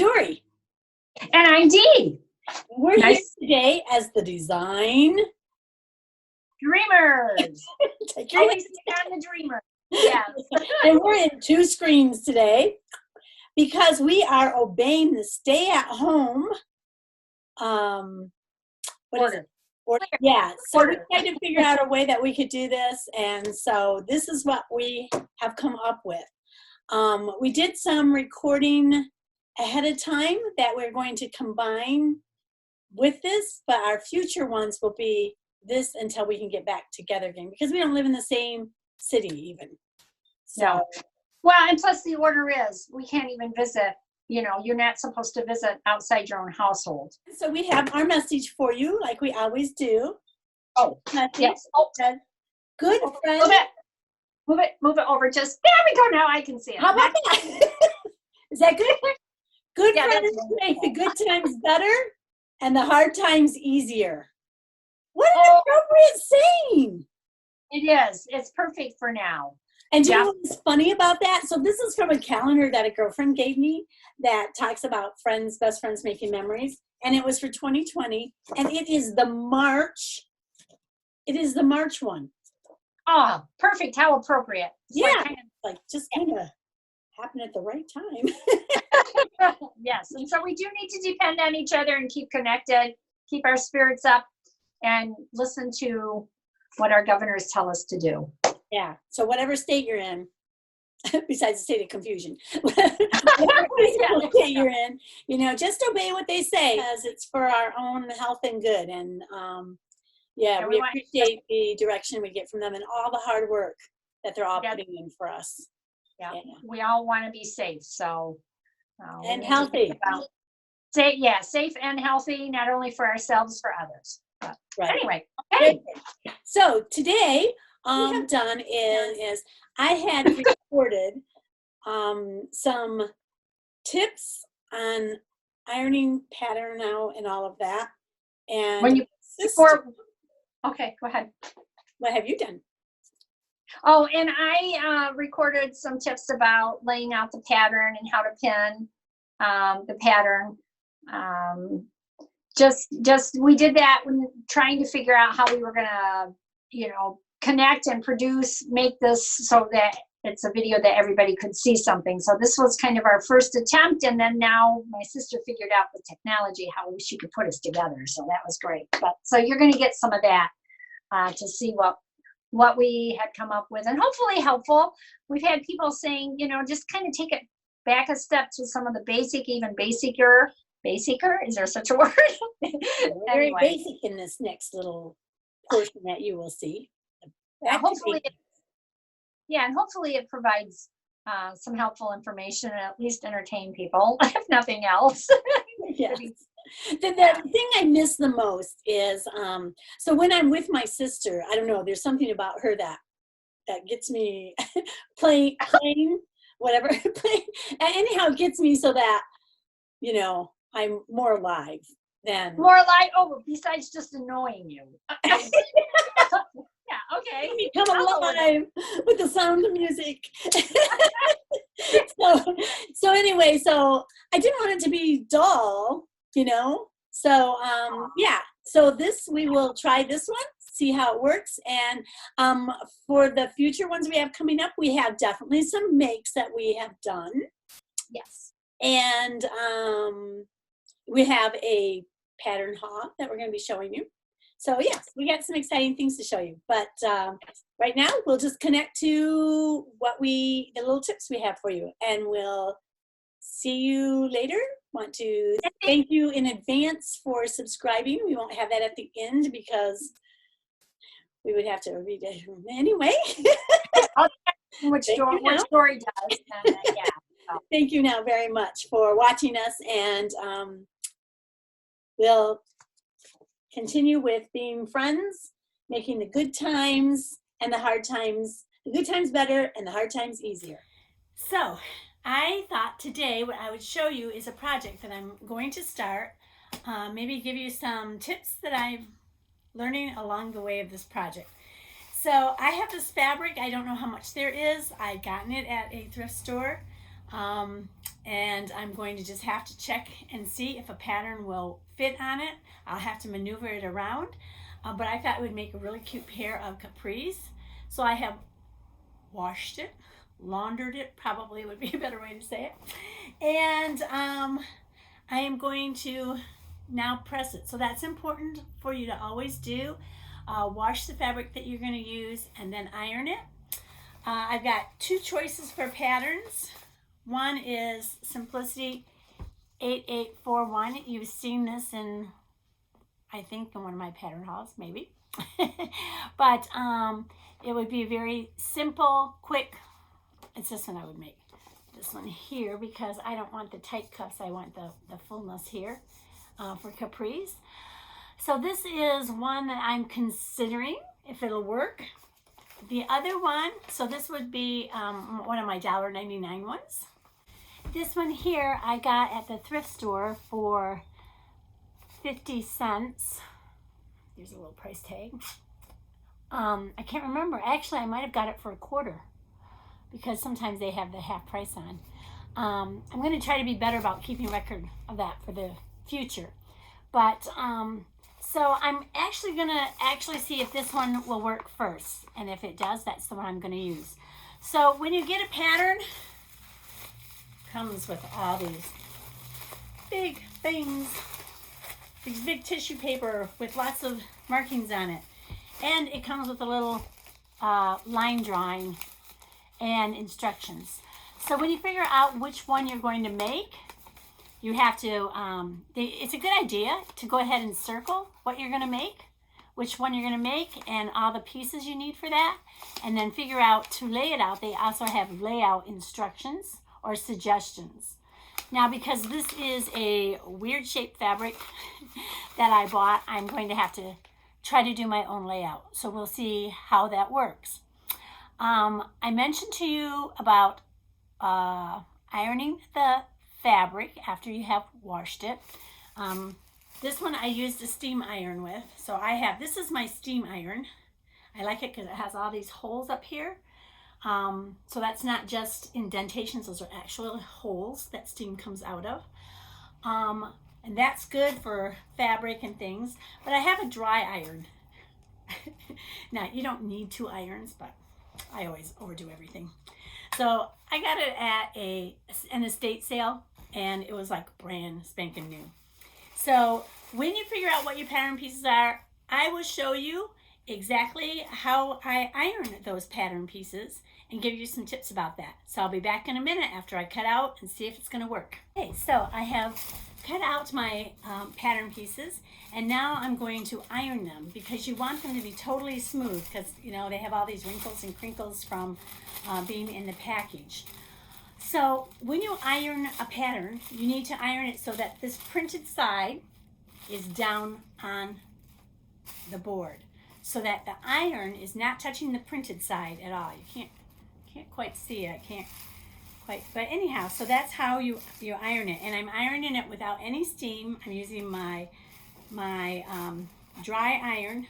Dory. And I'm Dee. We're here today as the Design Dreamers. Always on the Dreamer. Yes. And we're in two screens today because we are obeying the stay at home order. Yeah, so we tried to figure out a way that we could do this, and so this is what we have come up with. We did some recording ahead of time that we're going to combine with this, but our future ones will be this until we can get back together again, because we don't live in the same city even. So, no. Well, and plus the order is, we can't even visit, you're not supposed to visit outside your own household. So we have our message for you, like we always do. Oh, yes. Oh, good friend. Move it over. Just, there we go. Now I can see it. How about that? Is that good? Good friends make the good times better and the hard times easier. What an appropriate saying. It is. It's perfect for now. And do you know what's funny about that? So this is from a calendar that a girlfriend gave me that talks about best friends making memories. And it was for 2020. And it is the March one. Oh, perfect. How appropriate. It's just kind of happened at the right time. Yes. And so we do need to depend on each other and keep connected, keep our spirits up, and listen to what our governors tell us to do. Yeah. So whatever state you're in, besides the state of confusion, whatever state you're in, just obey what they say, because it's for our own health and good. And we appreciate the direction we get from them and all the hard work that they're all putting in for us. Yeah. We all want to be safe. So and healthy. Safe and healthy, not only for ourselves, for others. But anyway, okay. So today, what I've done is I had recorded some tips on ironing pattern now and all of that. And okay, go ahead. What have you done? Oh, and I recorded some tips about laying out the pattern and how to pin the pattern. We did that when trying to figure out how we were gonna, connect and make this so that it's a video that everybody could see something. So this was kind of our first attempt, and then now my sister figured out the technology, how she could put us together. So that was great. But so you're going to get some of that to see what we had come up with, and hopefully helpful. We've had people saying, just kind of take it back a step to some of the basicer. Is there such a word? Very basic in this next little portion that you will see. Hopefully it provides some helpful information and at least entertain people, if nothing else. Yes. The thing I miss the most is, so when I'm with my sister, I don't know, there's something about her that gets me playing, whatever. Anyhow, it gets me so that, I'm more alive than. More alive? Oh, besides just annoying you. Yeah, okay. Become alive with the sound of music. So anyway, so I didn't want it to be dull, So so we will try this one, see how it works, and for the future ones we have coming up, we have definitely some makes that we have done. Yes, and we have a pattern haul that we're going to be showing you. So yes, we got some exciting things to show you. But right now, we'll just connect to the little tips we have for you, and we'll see you later. Want to thank you in advance for subscribing. We won't have that at the end because we would have to read it anyway. Which story does. Thank you now very much for watching us, and we'll continue with being friends, making the good times and the hard times, the good times better and the hard times easier. So I thought today what I would show you is a project that I'm going to start, maybe give you some tips that I'm learning along the way of this project. So I have this fabric. I don't know how much there is. I've gotten it at a thrift store. And I'm going to just have to check and see if a pattern will fit on it. I'll have to maneuver it around, but I thought it would make a really cute pair of capris. So I have washed it, laundered it, probably would be a better way to say it. And I am going to now press it. So that's important for you to always do. Wash the fabric that you're going to use and then iron it. I've got two choices for patterns. One is Simplicity 8841. You've seen this in, I think, in one of my pattern hauls, maybe. But it would be a very simple, quick, it's this one I would make. This one here, because I don't want the tight cuffs. I want the fullness here for capris. So this is one that I'm considering if it'll work. The other one, so this would be one of my $1.99 ones. This one here I got at the thrift store for 50 cents. There's a little price tag. I can't remember. Actually, I might have got it for $0.25 because sometimes they have the half price on. I'm going to try to be better about keeping record of that for the future. But so I'm actually going to see if this one will work first. And if it does, that's the one I'm going to use. So when you get a pattern, it comes with all these big things, these big tissue paper with lots of markings on it. And it comes with a little line drawing and instructions. So when you figure out which one you're going to make, you have to, it's a good idea to go ahead and circle what you're going to make, which one you're going to make, and all the pieces you need for that, and then figure out to lay it out. They also have layout instructions or suggestions. Now, because this is a weird shaped fabric that I bought, I'm going to have to try to do my own layout. So we'll see how that works. I mentioned to you about ironing the fabric after you have washed it. This one I used a steam iron with. So this is my steam iron. I like it because it has all these holes up here. So that's not just indentations, those are actual holes that steam comes out of. And that's good for fabric and things. But I have a dry iron. Now, you don't need 2 irons, but I always overdo everything. So I got it at an estate sale, and it was like brand spanking new. So when you figure out what your pattern pieces are, I will show you exactly how I iron those pattern pieces and give you some tips about that. So I'll be back in a minute after I cut out and see if it's going to work. Okay, so I have cut out my pattern pieces, and now I'm going to iron them because you want them to be totally smooth because, you know, they have all these wrinkles and crinkles from being in the package. So when you iron a pattern, you need to iron it so that this printed side is down on the board, so that the iron is not touching the printed side at all. You can't quite see it. I can't quite, but anyhow, so that's how you iron it. And I'm ironing it without any steam. I'm using my dry iron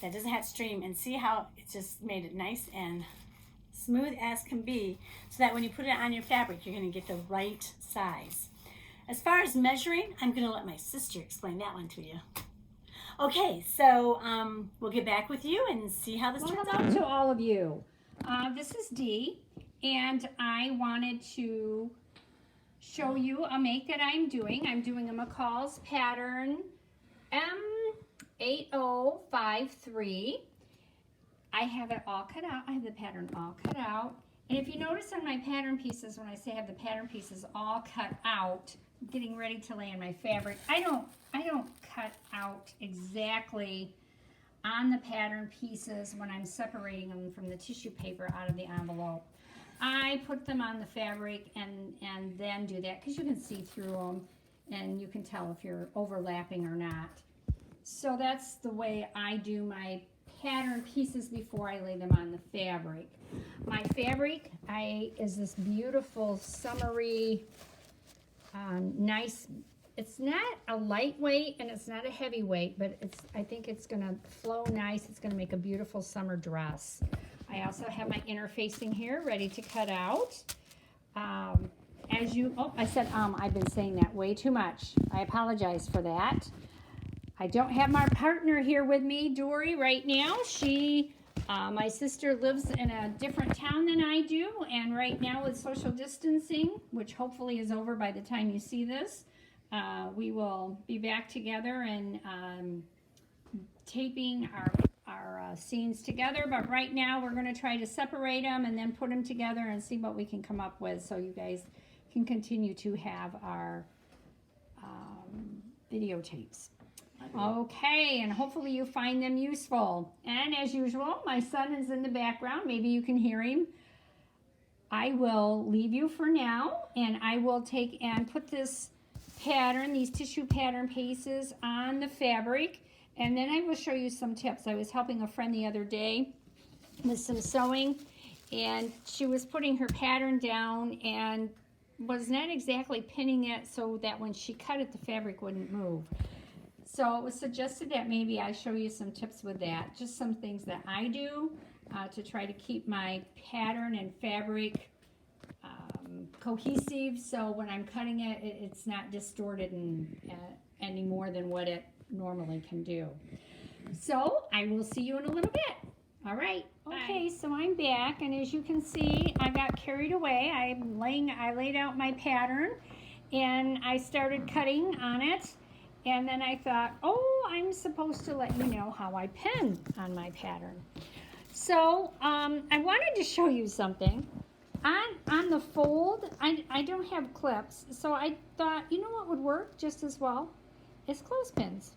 that doesn't have steam, and see how it just made it nice and smooth as can be, so that when you put it on your fabric, you're going to get the right size. As far as measuring, I'm going to let my sister explain that one to you. Okay, so we'll get back with you and see how this turns out. Hello to all of you. This is Dee, and I wanted to show you a make that I'm doing. I'm doing a McCall's pattern M8053. I have it all cut out. I have the pattern all cut out. And if you notice on my pattern pieces, when I say I have the pattern pieces all cut out, getting ready to lay in my fabric, I don't cut out exactly on the pattern pieces when I'm separating them from the tissue paper out of the envelope. I put them on the fabric and then do that, because you can see through them and you can tell if you're overlapping or not. So that's the way I do my pattern pieces before I lay them on the fabric. My fabric is this beautiful summery, nice. It's not a lightweight and it's not a heavyweight, but I think it's gonna flow nice. It's gonna make a beautiful summer dress. I also have my interfacing here ready to cut out. As you, oh, I said, I've been saying that way too much. I apologize for that. I don't have my partner here with me, Dory, right now. My sister lives in a different town than I do, and right now with social distancing, which hopefully is over by the time you see this, we will be back together and taping our scenes together. But right now, we're going to try to separate them and then put them together and see what we can come up with, so you guys can continue to have our videotapes. Okay, and hopefully you find them useful. And as usual, my son is in the background. Maybe you can hear him. I will leave you for now, and I will take and put this pattern, these tissue pattern pieces on the fabric, and then I will show you some tips. I was helping a friend the other day with some sewing, and she was putting her pattern down and was not exactly pinning it so that when she cut it, the fabric wouldn't move. So it was suggested that maybe I show you some tips with that, just some things that I do to try to keep my pattern and fabric cohesive, so when I'm cutting it, it's not distorted any more than what it normally can do. So I will see you in a little bit. All right. Okay, so I'm back, and as you can see, I got carried away. I laid out my pattern, and I started cutting on it. And then I thought, oh, I'm supposed to let you know how I pin on my pattern. So I wanted to show you something. On the fold, I don't have clips, so I thought, you know what would work just as well? Is clothespins.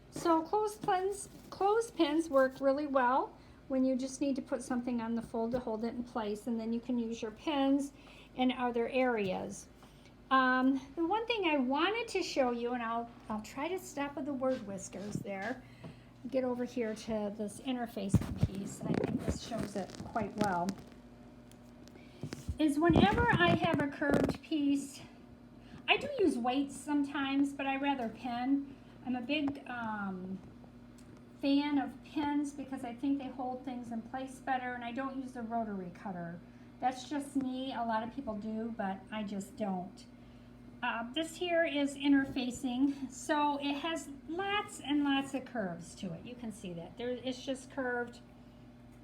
So clothespins work really well when you just need to put something on the fold to hold it in place, and then you can use your pins in other areas. The one thing I wanted to show you, and I'll try to stop with the word whiskers there, get over here to this interfacing piece. I think this shows it quite well. Is whenever I have a curved piece, I do use weights sometimes, but I rather pin. I'm a big fan of pins because I think they hold things in place better, and I don't use the rotary cutter. That's just me. A lot of people do, but I just don't. This here is interfacing, so it has lots and lots of curves to it. You can see that. It's just curved,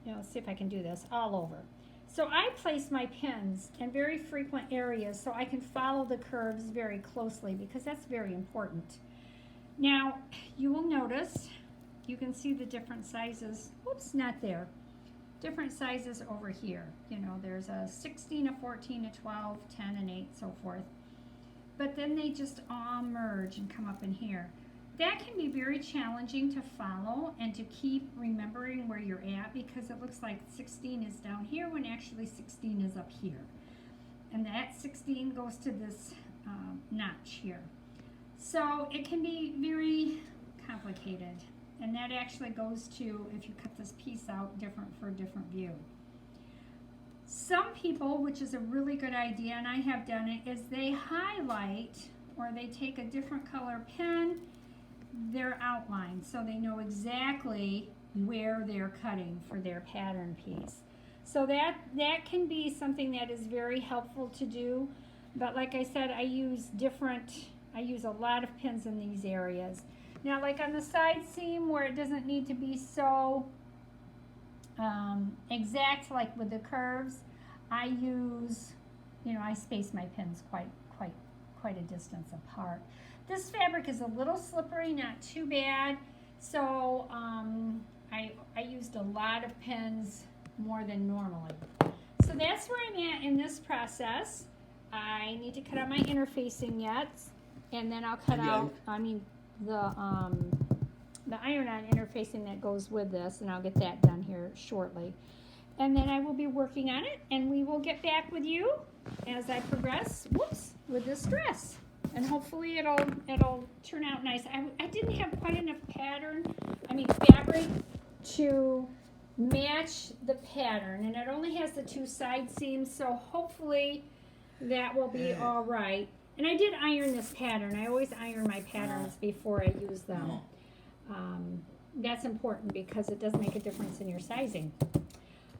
let's see if I can do this, all over. So I place my pins in very frequent areas so I can follow the curves very closely, because that's very important. Now, you will notice, you can see the different sizes. Whoops, not there. Different sizes over here. There's a 16, a 14, a 12, 10, and 8, so forth. But then they just all merge and come up in here. That can be very challenging to follow and to keep remembering where you're at, because it looks like 16 is down here when actually 16 is up here. And that 16 goes to this notch here. So it can be very complicated. And that actually goes to, if you cut this piece out, different for a different view. Some people, which is a really good idea, and I have done it, is they highlight, or they take a different color pen, their outline, so they know exactly where they're cutting for their pattern piece. So that can be something that is very helpful to do. But like I said, I use a lot of pins in these areas. Now, like on the side seam where it doesn't need to be so exact, like with the curves, I use, I space my pins quite a distance apart. This fabric is a little slippery, not too bad, so I used a lot of pins, more than normally. So that's where I'm at in this process. I need to cut out my interfacing yet, and then I'll cut out, the iron-on interfacing that goes with this, and I'll get that done here shortly. And then I will be working on it, and we will get back with you as I progress, with this dress. And hopefully it'll turn out nice. I didn't have quite enough fabric to match the pattern, and it only has the 2 side seams, so hopefully that will be all right. And I did iron this pattern. I always iron my patterns before I use them. That's important because it does make a difference in your sizing.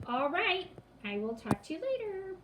All right, I will talk to you later.